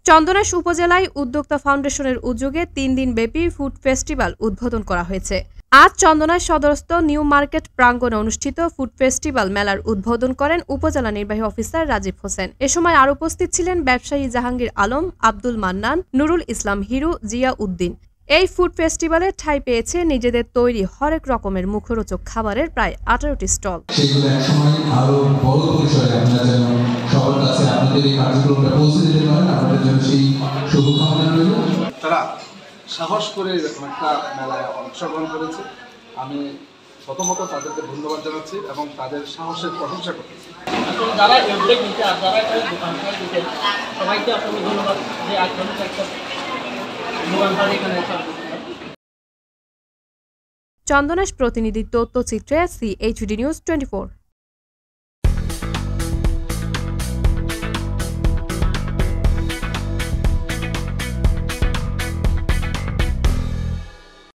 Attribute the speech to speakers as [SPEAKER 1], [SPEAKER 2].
[SPEAKER 1] চন্দনাইশ উপজেলায় উদ্যোক্তা ফাউন্ডেশনের উদ্যোগে ৩ দিনব্যাপী ফুড ফেস্টিভ্যাল উদ্বোধন করা হয়েছে। আজ চন্দনাইশ সদরস্থ নিউ মার্কেট প্রাঙ্গণে অনুষ্ঠিত ফুড ফেস্টিভ্যাল মেলার উদ্বোধন করেন উপজেলা নির্বাহী অফিসার রাজীব হোসেন। এ সময় আরও উপস্থিত ছিলেন ব্যবসায়ী জাহাঙ্গীর আলম, আব্দুল মান্নান, নুরুল ইসলাম হিরু, জিয়া উদ্দিন। এই ফুড ফেস্টিভ্যালে ঠাঁই পেয়েছে নিজেদের তৈরি হরেক রকমের মুখরোচক খাবারের প্রায় ১৮টি স্টল।
[SPEAKER 2] তারা সাহস করে এরকম একটা মেলায় অংশগ্রহণ করেছে। আমি প্রথমত তাদেরকে ধন্যবাদ জানাচ্ছি এবং তাদের সাহসের প্রশংসা করতেছি।
[SPEAKER 3] যারা উদ্যোগ নিচ্ছে আর যারা দোকান দিচ্ছেন সবাইকে অসংখ্য ধন্যবাদ যে আজ একটা দোকানদার এখানে
[SPEAKER 1] চন্দনাইশ প্রতিনিধি তথ্যচিত্রে CHD নিউজ 24।